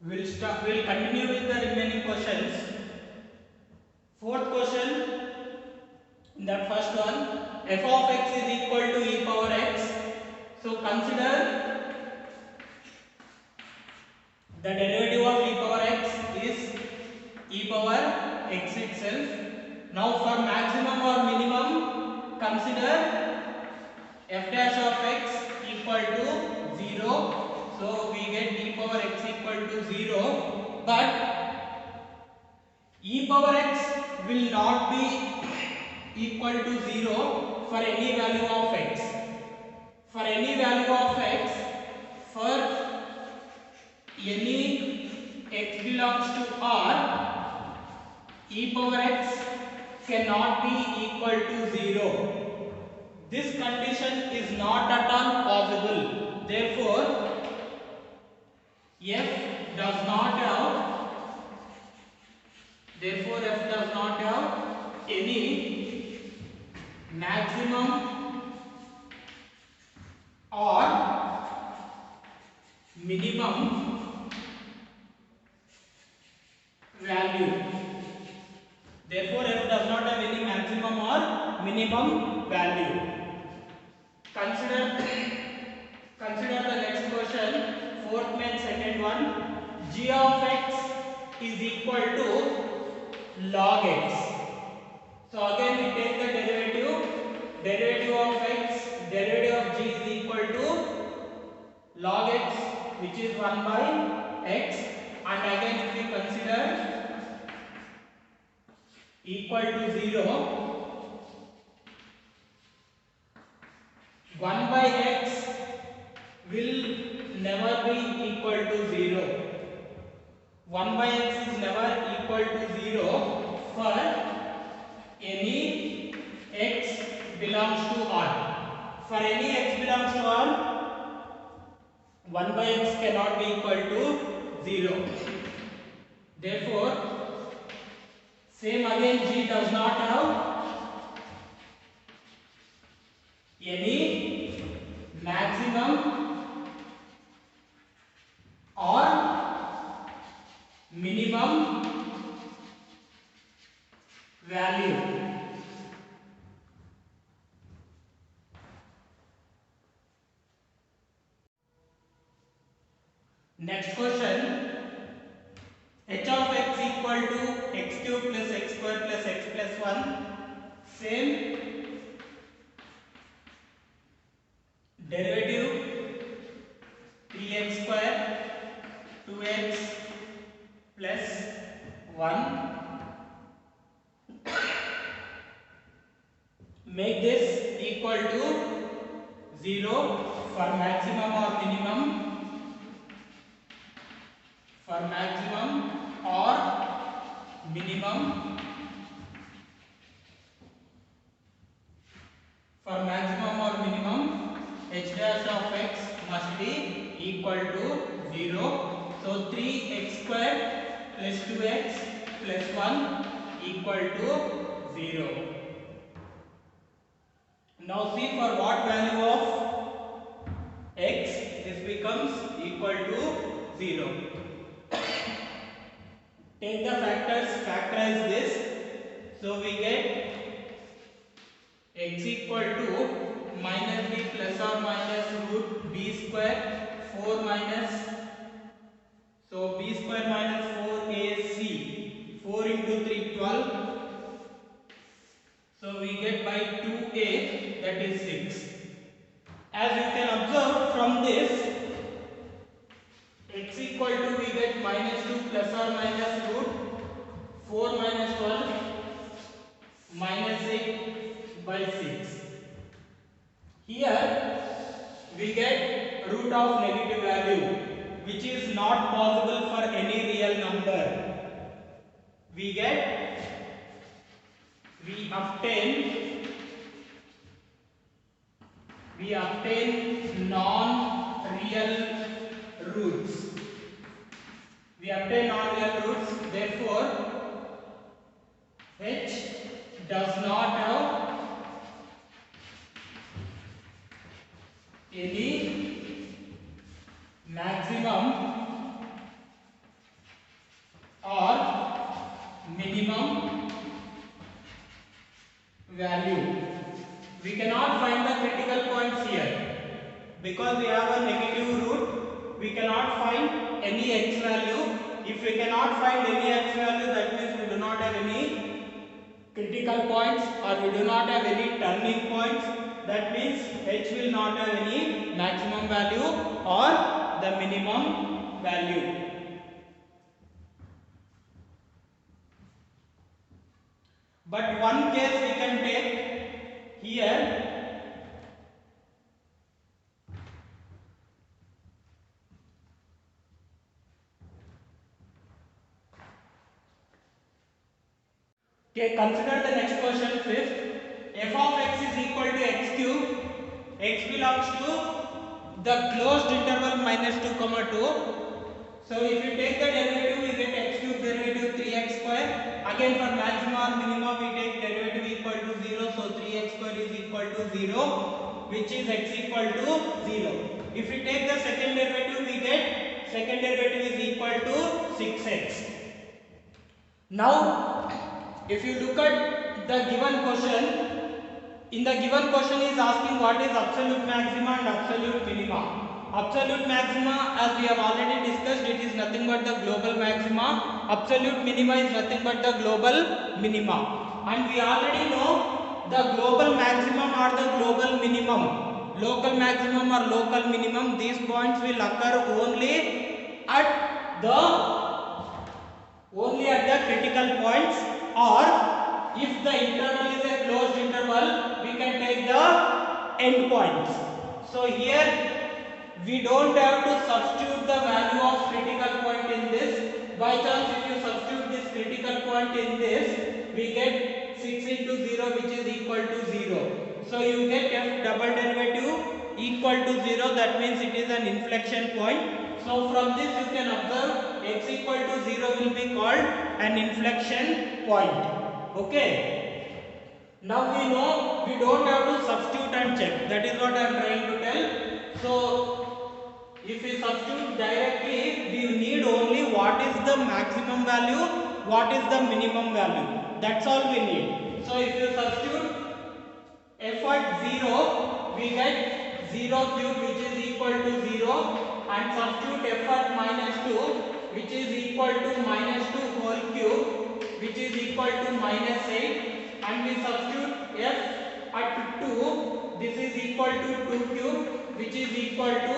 We'll continue with the remaining questions. Fourth question, in that first one, f of x is equal to e power x. So consider the derivative of e power x is e power x itself. Now for maximum or minimum, consider f dash of x equal to 0. So we get e power x equal to 0, but e power x will not be equal to 0 for any value of x. For any value of x, for any x belongs to R, e power x cannot be equal to 0. This condition is not at all possible. Therefore, f does not have any maximum or minimum value. Therefore, f does not have any maximum or minimum value. Consider the next question, fourth and second one. G of x is equal to log x. So again we take the derivative of x, derivative of g is equal to log x, which is 1 by x, and again if we consider equal to 0, 1 by x will never be equal to 0. 1 by x is never equal to 0 for any x belongs to R. For any x belongs to R, 1 by x cannot be equal to 0. Therefore, same again, g does not have any maximum or minimum value. Next question, h of x equal to x cube plus x square plus x plus 1. Same derivative 3x square 2x plus 1. Make this equal to 0 for maximum or minimum. For maximum or minimum. For maximum or minimum, h dash of x must be equal to 0. So 3x square plus 2x plus 1 equal to 0. Now see for what value of x this becomes equal to 0. Take the factors, factorize this. So we get x equal to minus b plus or minus root b square 4 minus, so b square minus 4ac, 4 into 3 12. So we get by 2a, that is 6. As you can observe from this, x equal to we get minus 2 plus or minus root 4 minus 12 minus 8 by 6. Here we get root of negative value, which is not possible for any real number. We obtain non-real roots. Therefore, h does not have any maximum because we have a negative root, we cannot find any x value. If we cannot find any x value, that means we do not have any critical points or we do not have any turning points. That means h will not have any maximum value or the minimum value. But one case we can take here. Okay, consider the next question fifth. F of x is equal to x cube. X belongs to the closed interval minus 2 comma 2. So if you take the derivative, we get x cube derivative 3x square. Again for maximum or minimum, we take derivative equal to 0. So 3x square is equal to 0, which is x equal to 0. If we take the second derivative, we get second derivative is equal to 6x. Now if you look at the given question, in the given question is asking what is absolute maxima and absolute minima. Absolute maxima, as we have already discussed, it is nothing but the global maxima. Absolute minima is nothing but the global minima. And we already know the global maximum or the global minimum, local maximum or local minimum, these points will occur only at the critical points, or if the interval is a closed interval, we can take the end points. So here we don't have to substitute the value of critical point in this. By chance if you substitute this critical point in this, we get 6 into 0, which is equal to 0. So you get f double derivative equal to 0, that means it is an inflection point. So from this you can observe x equal to 0 will be called an inflection point. Okay. Now we know we don't have to substitute and check. That is what I am trying to tell. So if we substitute directly, we need only what is the maximum value, what is the minimum value. That's all we need. So if you substitute f at 0, we get 0 cube, which is equal to 0, and substitute f at minus 2, which is equal to minus 2 whole cube, which is equal to minus 8, and we substitute f at 2, this is equal to 2 cube, which is equal to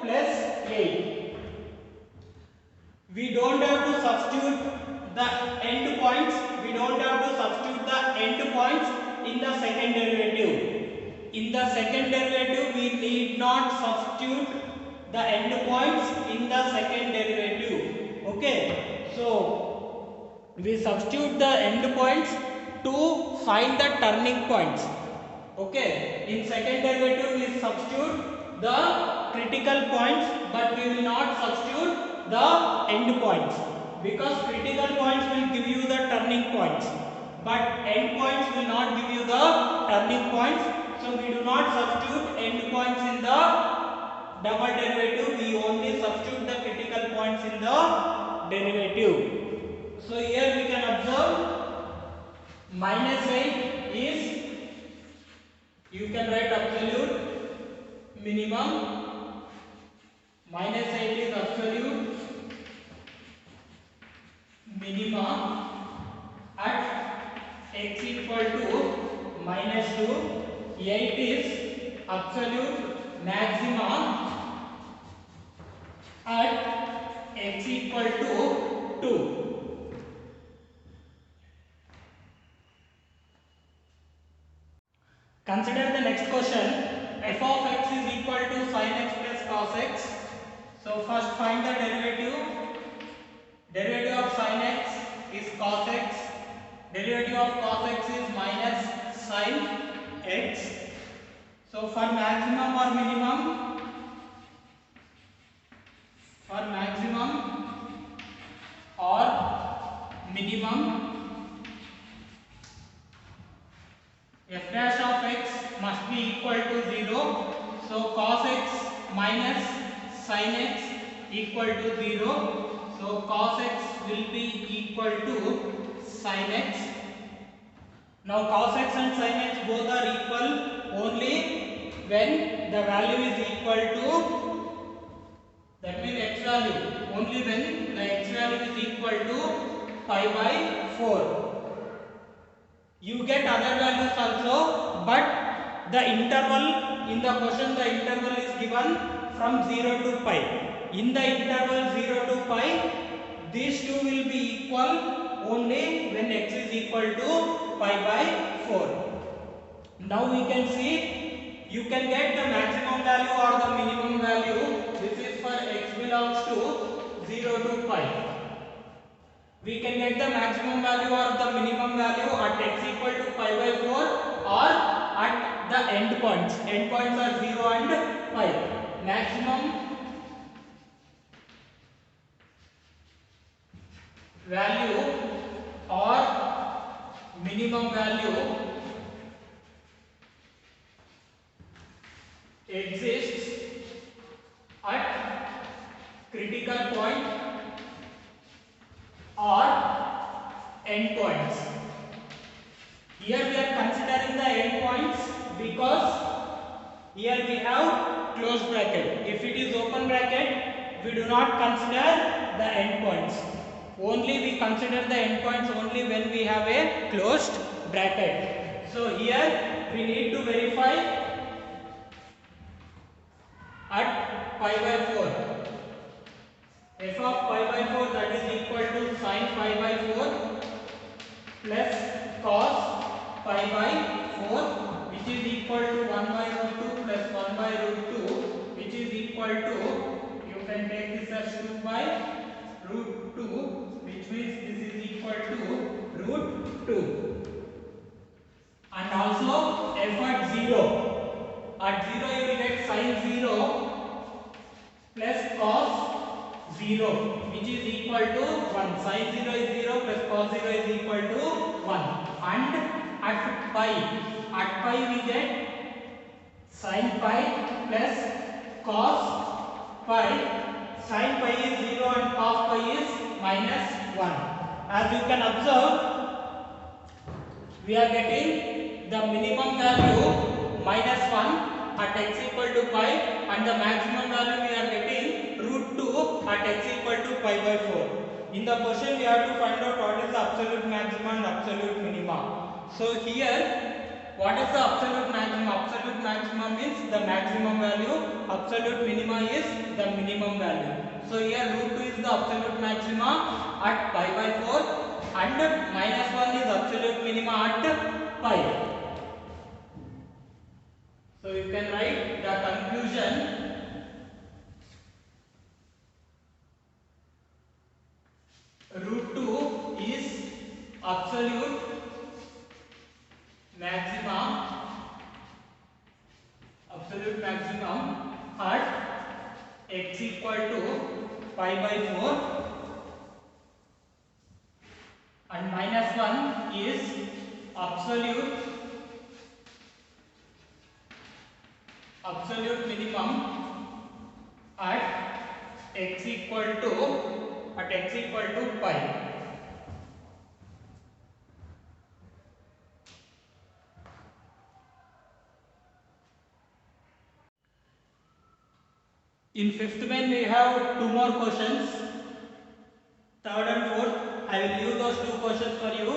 plus 8. We don't have to substitute the end points, we don't have to substitute the end points in the second derivative. In the second derivative, we need not substitute the end points in the second derivative. Okay, so we substitute the end points to find the turning points. Okay, in second derivative we substitute the critical points, but we will not substitute the end points, because critical points will give you the turning points, but end points will not give you the turning points. So we do not substitute end points in the double derivative, we only substitute the critical points in the derivative. So here we can observe minus 8 is, you can write absolute minimum, minus 8 is absolute minima at x equal to minus 2, 8 is absolute maxima at x equal to 2. Consider the next question. F of x is equal to sin x plus cos x. So first find the derivative. Derivative of sin x is cos x. Derivative of cos x is minus sin x. So for maximum or minimum, for maximum or minimum, f dash of x must be equal to 0. So cos x minus sin x equal to 0. So cos x will be equal to sin x. Now cos x and sin x both are equal only when the value is equal to, that means x value, only when the x value is equal to pi by 4. You get other values also, but the interval in the question, the interval is given from 0 to pi. In the interval 0 to pi, these two will be equal only when x is equal to pi by 4. Now we can see, you can get the maximum value or the minimum value. This is for x belongs to 0 to pi. We can get the maximum value or the minimum value at x equal to pi by 4 or at the end points. End points are 0 and pi. Maximum value or minimum value exists at critical point or endpoints. Here we are considering the endpoints because here we have closed bracket. If it is open bracket, we do not consider the endpoints. Only we consider the endpoints only when we have a closed bracket. So here we need to verify at pi by 4. F of pi by 4, that is equal to sin pi by 4 plus cos pi by 4, which is equal to 1 by root 2 plus 1 by root 2, which is equal to, you can take this as 2 by root 2, which means this is equal to root 2. And also f at 0. At 0 you will get sin 0 plus cos 0, which is equal to 1. Sin 0 is 0 plus cos 0 is equal to 1. And at pi we get sin pi plus cos pi. Sin pi is 0 and cos pi is minus 1. As you can observe, we are getting the minimum value minus 1 at x equal to pi, and the maximum value we are getting root 2 at x equal to pi by 4. In the question we have to find out what is the absolute maximum and absolute minima. So here, what is the absolute maximum? Absolute maximum means the maximum value, absolute minima is the minimum value. So here root 2 is the absolute maxima at pi by 4 and minus 1 is absolute minima at pi. So you can write the conclusion. Root 2 is absolute maximum at x equal to pi by 4 and minus 1 is absolute minimum at x equal to pi. In fifth main we have two more questions, third and fourth. I will leave those two questions for you.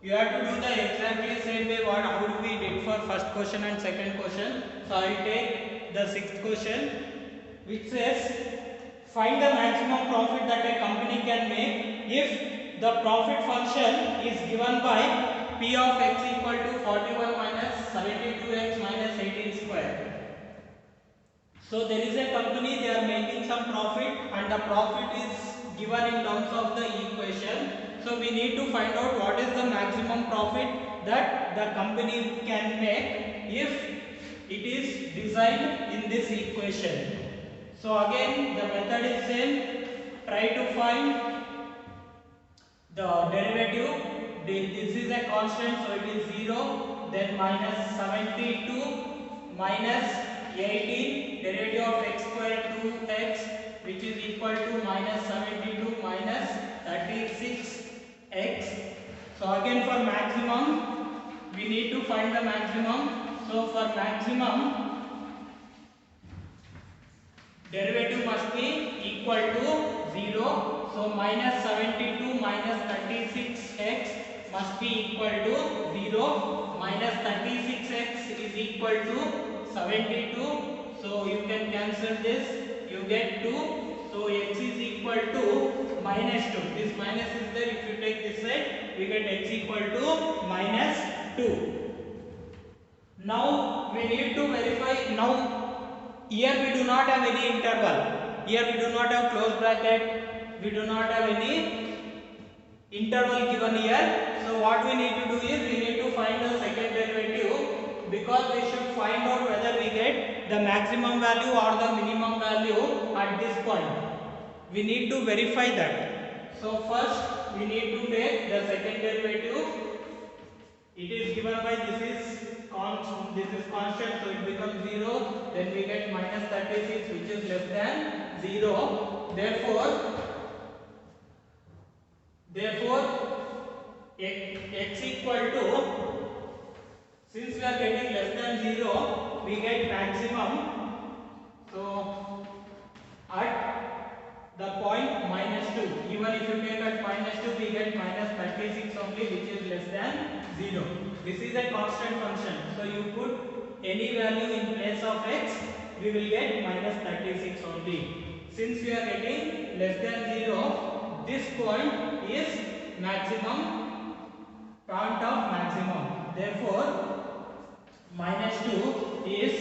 You have to do the exactly same way how we did for first question and second question. So I will take the sixth question, which says find the maximum profit that a company can make if the profit function is given by p of x equal to 41 minus 72x minus 18 square. So there is a company, they are making some profit and the profit is given in terms of the equation. So we need to find out what is the maximum profit that the company can make if it is designed in this equation. So again the method is same. Try to find the derivative. This is a constant, so it is 0. Then minus 72 minus 18, derivative of x square 2x, which is equal to minus 72 minus 36x. So again for maximum we need to find the maximum. So for maximum derivative must be equal to 0. So minus 72 minus 36x must be equal to 0. Minus 36x is equal to 72. So you can cancel this, you get 2. So x is equal to minus 2. This minus is there. If you take this side, we get x equal to minus 2. Now we need to verify. Now here we do not have any interval. Here we do not have close bracket. We do not have any interval given here. So what we need to do is we need to find the second derivative, because we should find out whether we get the maximum value or the minimum value at this point. We need to verify that. So first we need to take the second derivative. It is given by this is constant, so it becomes 0. Then we get minus 36, which is less than 0. Therefore x equal to, since we are getting less than 0, we get maximum. So at the point minus 2, even if you take at minus 2, we get minus 36 only, which is less than 0. This is a constant function, so you put any value in place of x, we will get minus 36 only. Since we are getting less than 0, this point is maximum, point of maximum. Therefore minus 2 is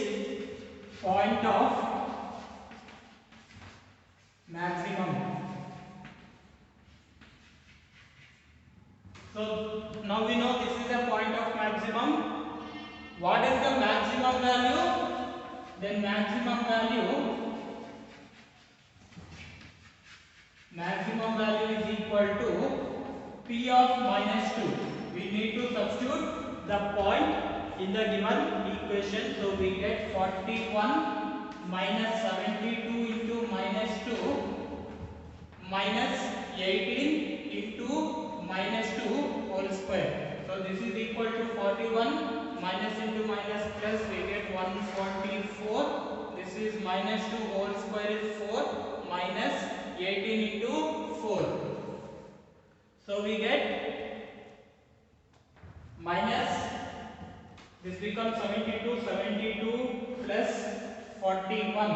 point of maximum. So now we know this is a point of maximum. What is the maximum value? Then maximum value is equal to p of minus 2. We need to substitute the point in the given equation. So we get 41 minus 72 into minus 2 minus 18 into minus 2 whole square. So this is equal to 41 minus into minus plus, we get 144. This is minus 2 whole square is 4 minus 18 into 4. So we get minus, this becomes 72 plus 41.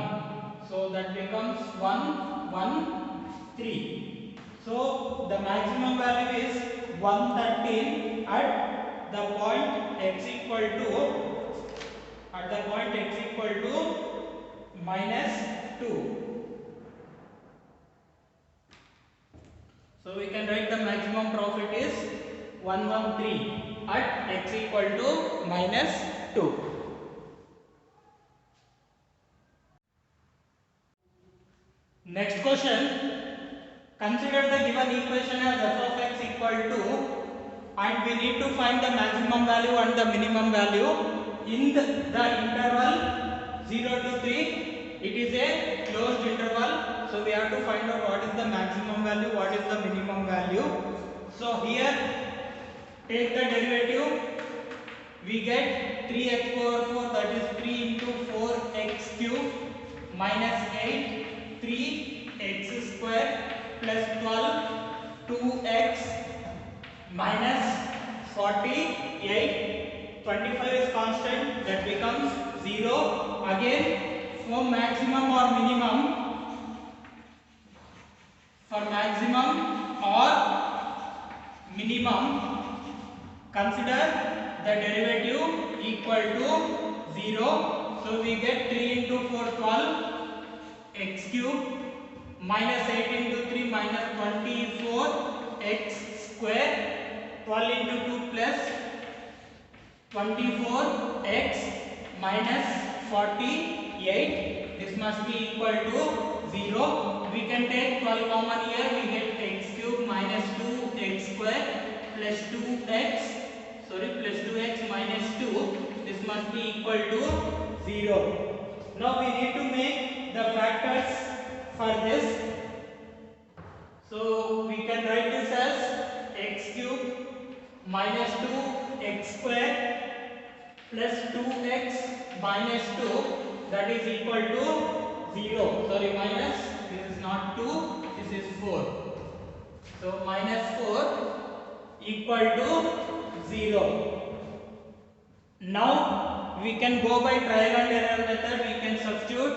So that becomes 113. So the maximum value is 113 at the point x equal to minus 2. So we can write the maximum profit is 113 at x equal to minus 2. Next question. Consider the given equation as f of x equal to, and we need to find the maximum value and the minimum value in the interval 0 to 3. It is a closed interval, so we have to find out what is the maximum value, what is the minimum value. So here take the derivative, we get 3x over 4, that is 3 into 4x cube minus 8, 3x square plus 12, 2x minus 48, 25 is constant, that becomes 0. Again for maximum or minimum, consider the derivative equal to 0. So we get 3 into 4, 12 x cube minus 8 into 3 minus 24 x square, 12 into 2 plus 24 x minus 48. This must be equal to 0. We can take 12 common here, we get x cube minus 2x square plus 2x minus 2. This must be equal to 0. Now we need to make the factors for this. So we can write this as x cube minus 2x square plus 2x minus 2, that is equal to 0. Sorry, minus, this is not 2, this is 4. So minus 4 equal to 0. Now we can go by trial and error method. We can substitute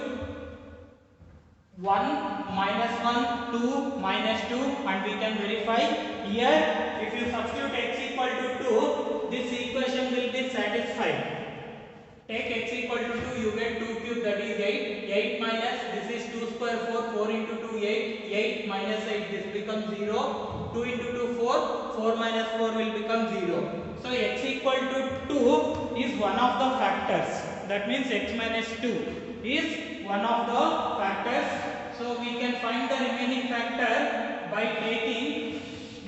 1 minus 1 2 minus 2 and we can verify. Here if you substitute x equal to 2, this equation will be satisfied. Take x equal to 2, you get 2 cube, that is 8. 8 minus, this is 2 square 4, 4 into 2 8, 8 minus 8, this becomes 0. 2 into 2 4, 4 minus 4 will become 0. So x equal to 2 is one of the factors. That means x minus 2 is one of the factors. So we can find the remaining factor by taking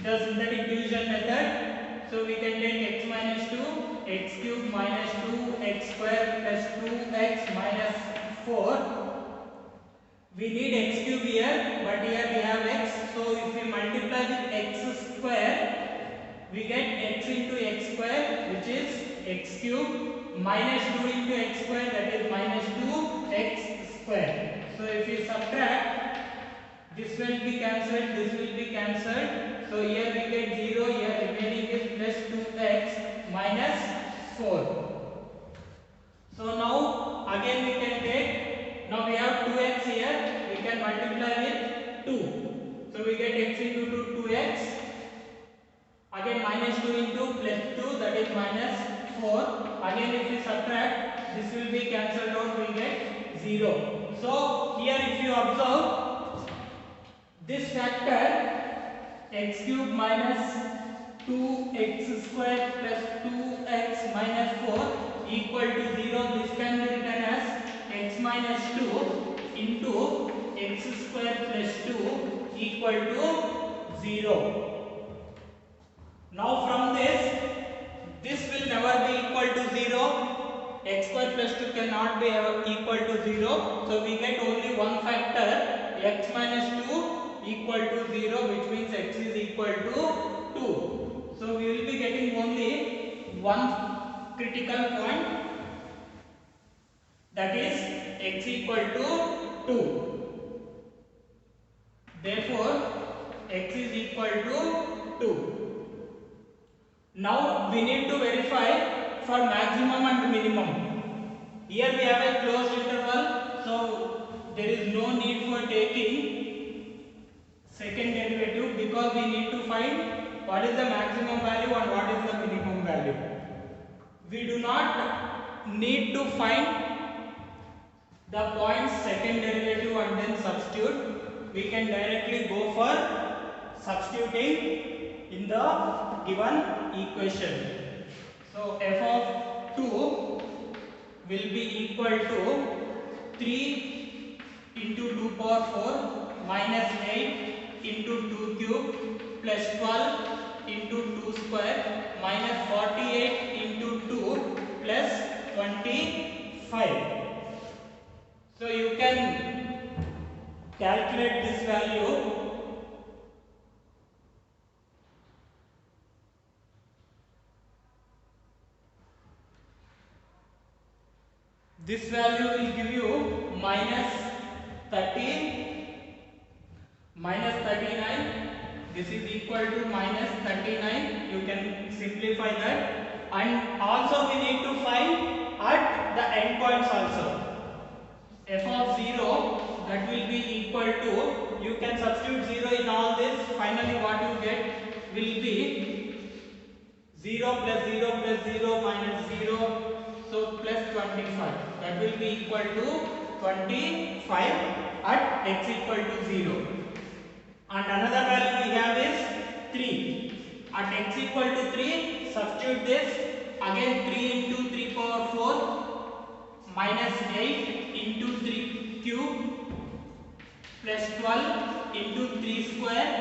the synthetic division method. So we can take x minus 2, x cube minus 2 x square plus 2x minus 4. We need x cube here, but here we have x. So if we multiply with x square, we get x into x square, which is x cube, minus 2 into x square, that is minus 2x square. So if we subtract, this will be cancelled, this will be cancelled. So here we get 0, here remaining is plus 2x minus 4. So now again we can take, now we have 2x here, we can multiply with 2. So we get x into 2, 2x. Again minus 2 into plus 2, that is minus 4. Again if we subtract, this will be cancelled out, we get 0. So here if you observe, this factor x cube minus 2x square plus 2x minus 4 equal to 0. This can be written as x minus 2 into x square plus 2 equal to 0. Now from this will never be equal to 0. X square plus 2 cannot be equal to 0. So we get only one factor, x minus 2 equal to 0, which means x is equal to 2. So we will be getting only one critical point, that is x equal to 2. Therefore x is equal to 2. Now we need to verify for maximum and minimum. Here we have a closed interval, so there is no need for taking second derivative, because we need to find what is the maximum value and what is the minimum value. We do not need to find the points second derivative and then substitute. We can directly go for substituting in the given equation. So f of 2 will be equal to 3 into 2 power 4 minus 8 into 2 cube plus 12 into 2 square minus 48 into 2 plus 25. So you can calculate this value. This value will give you minus 30 minus 39. This is equal to minus 39. You can simplify that. And also we need to find at the endpoints also. F of 0, that will be equal to, you can substitute 0 in all this. Finally what you get will be 0 plus 0 plus 0 minus 0. So plus 25, that will be equal to 25 at x equal to 0. And another value we have is 3. At x equal to 3, substitute this. Again 3 into 3 power 4 minus 8 into 3 cube plus 12 into 3 square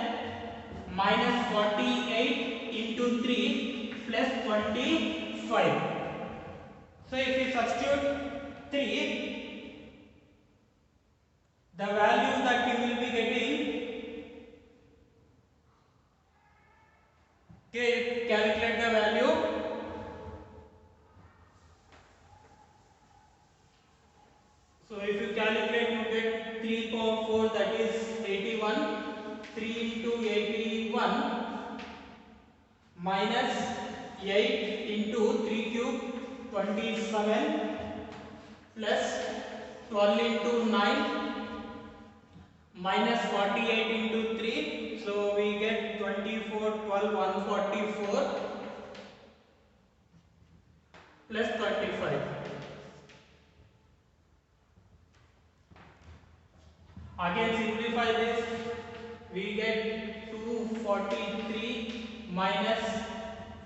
minus 48 into 3 plus 25. So if you substitute 3, the value that you will be getting, okay, calculate the value. So if you calculate, you get 4 that is 81. 3 into 81 minus 8 into 3 cube 27 plus 12 into 9 minus 48 into 3. So we get 24, 12, 144 plus 25. Again simplify this, we get 243 minus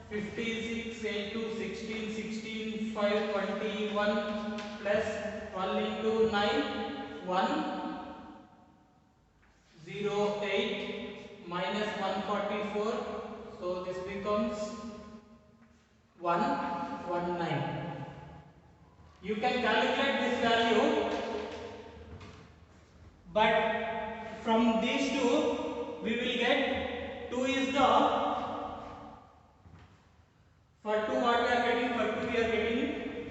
56, 8 to 16, 16, 5, 21 plus 12 into 9, 1, 0, 8 minus 144. So this becomes 119. You can calculate this value, but from these two we will get 2 is the, for 2 what we are getting, for 2 we are getting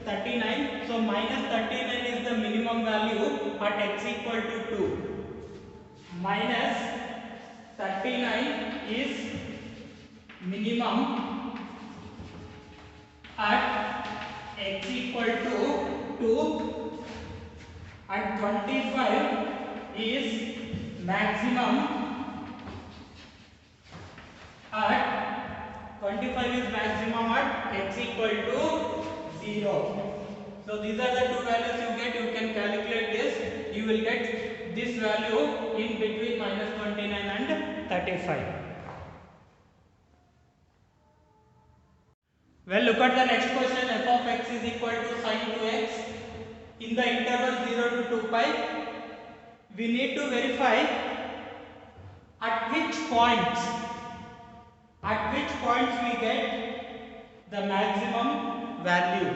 39. So minus 39 is the minimum value at x equal to 2. Minus 39 is minimum at x equal to 2, and 25 is maximum at 25 is maximum at x equal to 0. So these are the two values you get. You can calculate this. You will get this value in between minus 29 and 35. Well, look at the next question. F of x is equal to sin 2x in the interval 0 to 2 pi. We need to verify at which points we get the maximum value.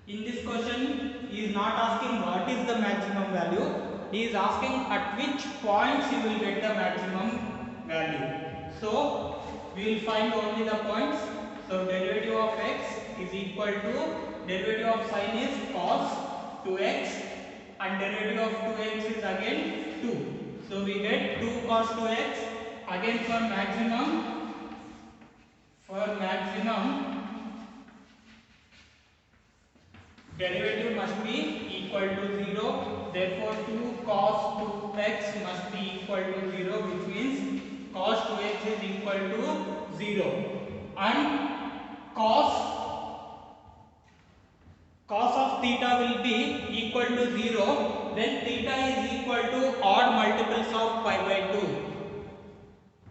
In this question, he is not asking what is the maximum value. He is asking at which points you will get the maximum value. So we will find only the points. So derivative of x is equal to derivative of sin is cos 2x, and derivative of 2x is again 2. So we get 2 cos 2x. Again for maximum derivative must be equal to 0. Therefore 2 cos 2x must be equal to 0, which means cos 2x is equal to 0. And cos of theta will be equal to 0 when theta is equal to odd multiples of pi by 2.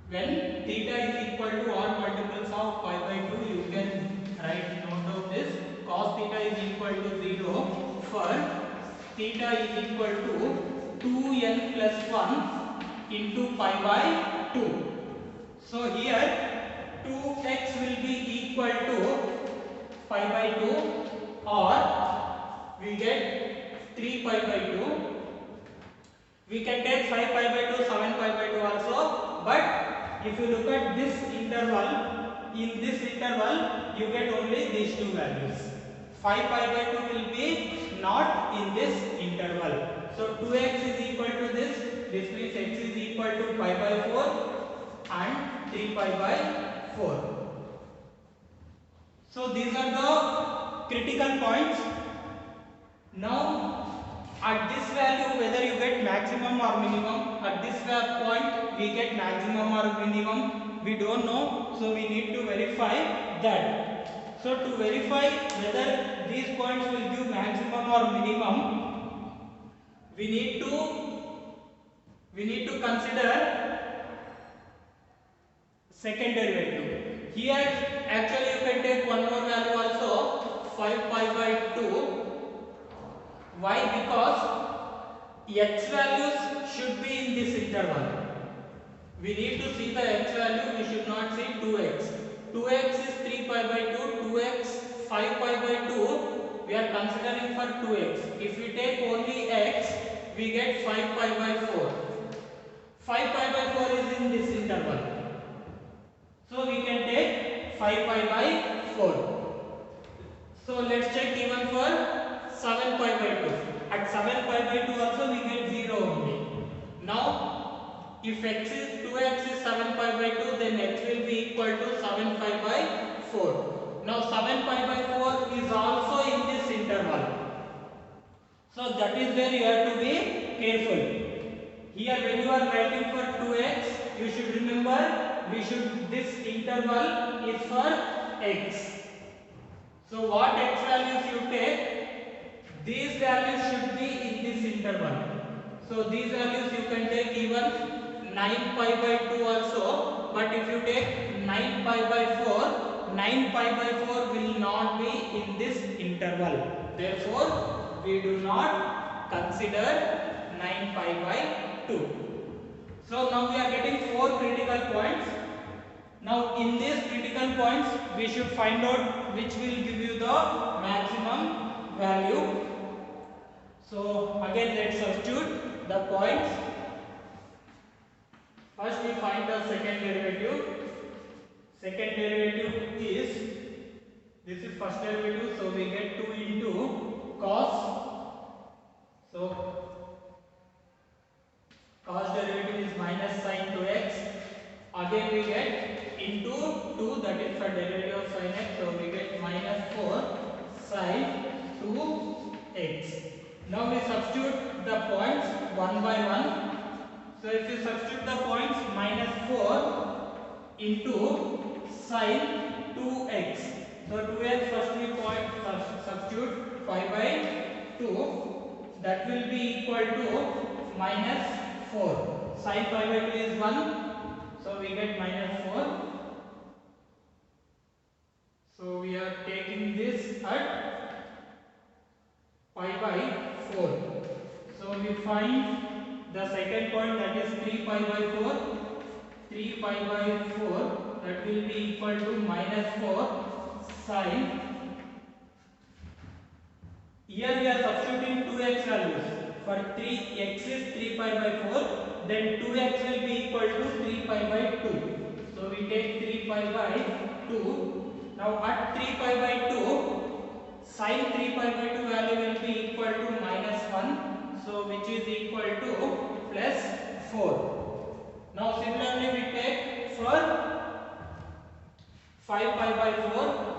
When theta is equal to odd multiples of pi by 2, you can write note of this. Cos theta is equal to 0 for theta is equal to 2n plus 1 into pi by 2. So here 2x will be equal to pi by 2, or we get 3 pi by 2. We can take 5 pi by 2, 7 pi by 2 also, but if you look at this interval, in this interval you get only these two values. 5 pi by 2 will be not in this interval. So 2x is equal to this means x is equal to pi by 4 and 3 pi by 4. So these are the critical points. Now at this value, whether you get maximum or minimum, at this point we get maximum or minimum, we don't know, so we need to verify that. So to verify whether these points will give maximum or minimum, we need to consider second derivative. Here actually you can take one more value also, 5 pi by 2. Why? Because x values should be in this interval. We need to see the x value, we should not see 2x. 2x is 3 pi by 2, 2x 5 pi by 2, we are considering for 2x. If we take only x, we get 5 pi by 4. 5 pi by 4 is in this interval. So we can take 5 pi by 4. So let's check even for 7 pi by 2. At 7 pi by 2 also we get 0 only. If x is 2x is 7 pi by 2, then x will be equal to 7 pi by 4. Now 7 pi by 4 is also in this interval. So that is where you have to be careful. Here when you are writing for 2x, you should remember this interval is for x. So what x values you take, these values should be in this interval. So these values you can take even 9 pi by 2 also, but if you take 9 pi by 4, 9 pi by 4 will not be in this interval. Therefore, we do not consider 9 pi by 2. So now we are getting 4 critical points. Now in these critical points, we should find out which will give you the maximum value. So again let's substitute the points. First we find the second derivative. Second derivative is, this is first derivative, so we get 2 into cos. So cos derivative is minus sin 2x. Again we get into 2, that is for derivative of sin x, so we get minus 4 sin 2x. Now we substitute the points one by one. So if you substitute the points, minus 4 into sin 2x. So 2x first we substitute 5 by 2, that will be equal to minus 4. Sin 5 by 2 is 1. So we get minus 4. So we are taking this at pi by 4. So we find the second point, that is 3 pi by 4. 3 pi by 4, that will be equal to minus 4 sin. Here we are substituting 2x values. For 3x is 3 pi by 4. Then 2x will be equal to 3 pi by 2. So we take 3 pi by 2. Now at 3 pi by 2, sin 3 pi by 2 value will be equal to minus 1. So which is equal to plus 4. Now similarly we take for 5 pi by 4.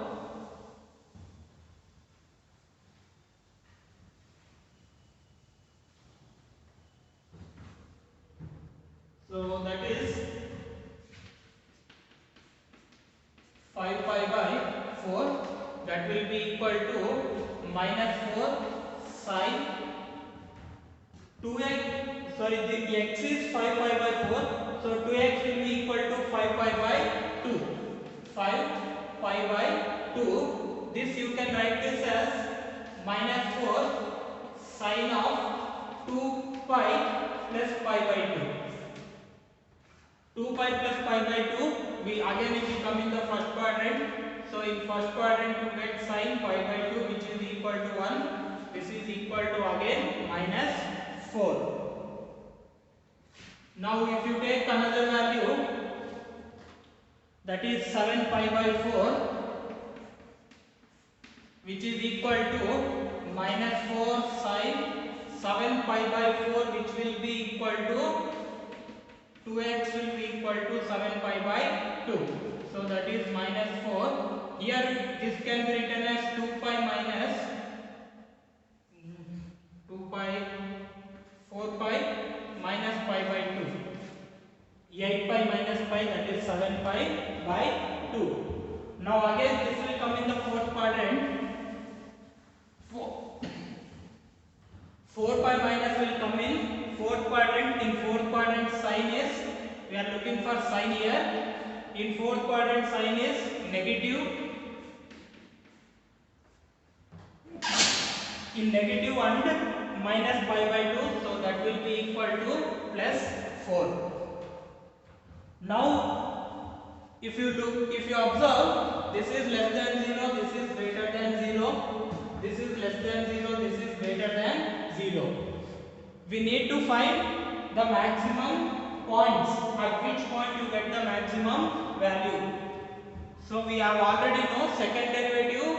So that is 5 pi by 4, that will be equal to minus 4 sin 2x, sorry, the x is 5 pi by 4, so 2x will be equal to 5 pi by 2. 5 pi by 2, this you can write this as minus 4 sin of 2 pi plus pi by 2. 2 pi plus pi by 2, we again if we come in the first quadrant, so in first quadrant you get sin pi by 2 which is equal to 1, this is equal to again minus 4. Now if you take another value, that is 7 pi by 4, which is equal to minus 4 sin 7 pi by 4, which will be equal to 2x will be equal to 7 pi by 2. So that is minus 4. Here this can be written as 2 pi minus 2 pi 4 pi minus pi by 2. 8 pi minus pi, that is 7 pi by 2. Now again this will come in the fourth quadrant. 4 pi minus will come in fourth quadrant. In fourth quadrant sin is, we are looking for sin here. In fourth quadrant sin is negative. In negative and minus pi by 2, so that will be equal to plus 4. Now if you observe, this is less than 0, this is greater than 0, this is less than 0, this is greater than 0. We need to find the maximum points, at which point you get the maximum value. So we have already know second derivative,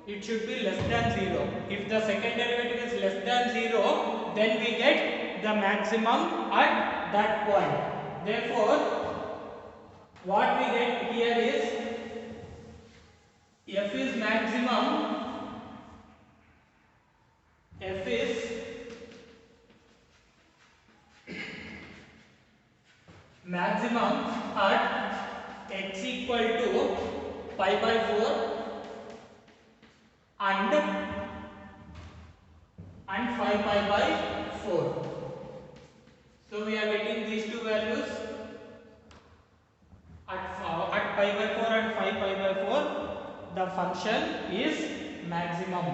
it should be less than 0. If the second derivative is less than 0, then we get the maximum at that point. Therefore, what we get here is f is maximum, f is maximum at x equal to pi by 4 and 5 pi by 4. So we are getting these two values at pi by 4 and 5 pi by 4. The function is maximum.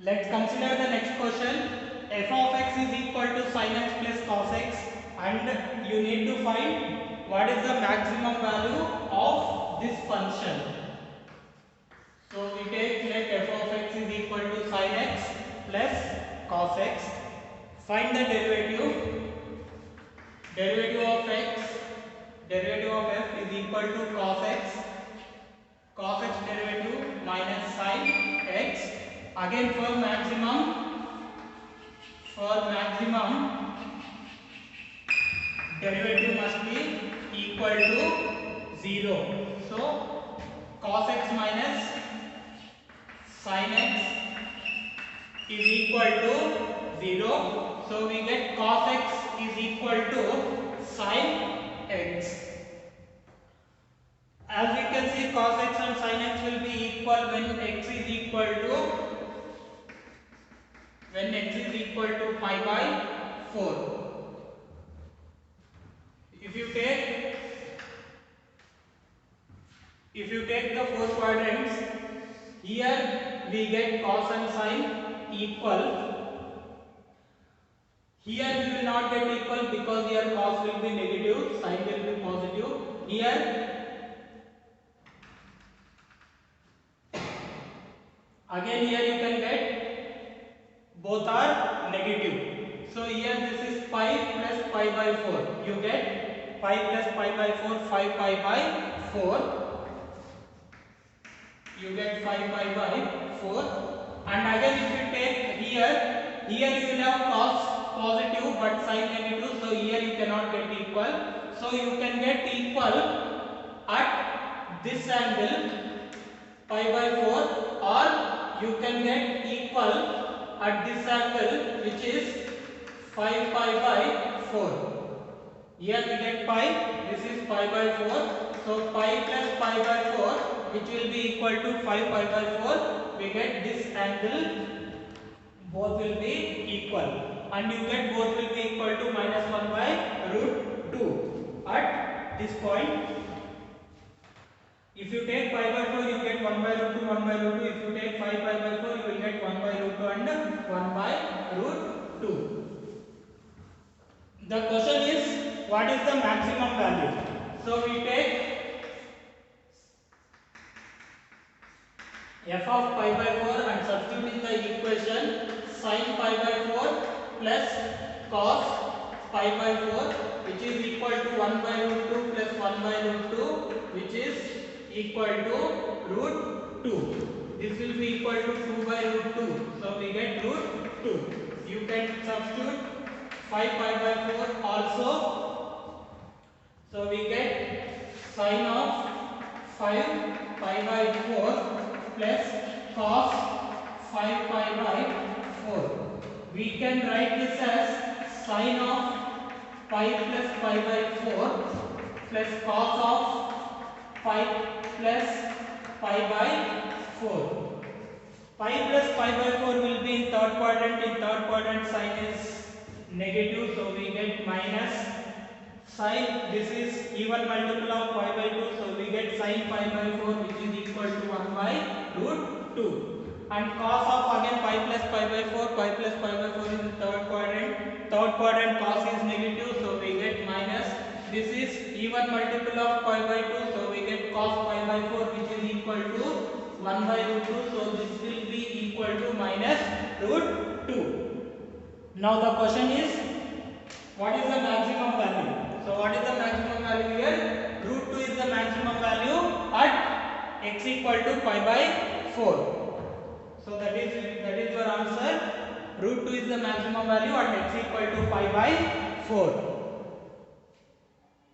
Let's consider the next question. F of x is equal to sin x plus cos x, and you need to find what is the maximum value of this function. So we take let f of x is equal to sin x plus cos x. Find the derivative. Derivative of x, derivative of f is equal to cos x. Cos x derivative minus sin x. Again for maximum derivative must be equal to 0. So cos x minus sin x is equal to 0. So we get cos x is equal to sin x. As we can see, cos x and sin x will be equal when x is equal to pi by 4. If you take the four quadrants, here we get cos and sin equal. Here we will not get equal because here cos will be negative, sin will be positive. Here again here you can get both are negative. So here this is pi plus pi by 4. You get pi plus pi by 4, 5 pi by 4. You get 5 pi by 4. And again if you take here you will have cos positive but sin negative. So here you cannot get equal. So you can get equal at this angle pi by 4, or you can get equal at this angle which is 5 pi by 4. Here we get pi, this is pi by 4. So pi plus pi by 4, which will be equal to 5 pi by 4. We get this angle, both will be equal. And you get both will be equal to minus 1 by root 2 at this point. If you take pi by 4, you get 1 by root 2, 1 by root 2. If you take 5 pi by 4, you will get 1 by root 2 and 1 by root 2. The question is, what is the maximum value? So we take f of pi by 4 and substitute in the equation sin pi by 4 plus cos pi by 4, which is equal to 1 by root 2 plus 1 by root 2, which is equal to root 2. This will be equal to 2 by root 2. So we get root 2. You can substitute 5 pi by 4 also. So we get sin of 5 pi by 4 plus cos 5 pi by 4. We can write this as sin of pi plus pi by 4 plus cos of pi plus pi by 4. Pi plus pi by 4 will be in third quadrant. In third quadrant sin is negative, so we get minus sin. This is even multiple of pi by 2, so we get sin pi by 4, which is equal to 1 by root 2. And cos of again pi plus pi by 4, pi plus pi by 4 is in third quadrant. Third quadrant cos is negative, so we get minus. This is even multiple of pi by 2, so we get cos pi by 4, which is equal to 1 by root 2. So this will be equal to minus root 2. Now the question is, what is the maximum value? So what is the maximum value here? Root 2 is the maximum value at x equal to pi by 4. So that is your answer. Root 2 is the maximum value at x equal to pi by 4.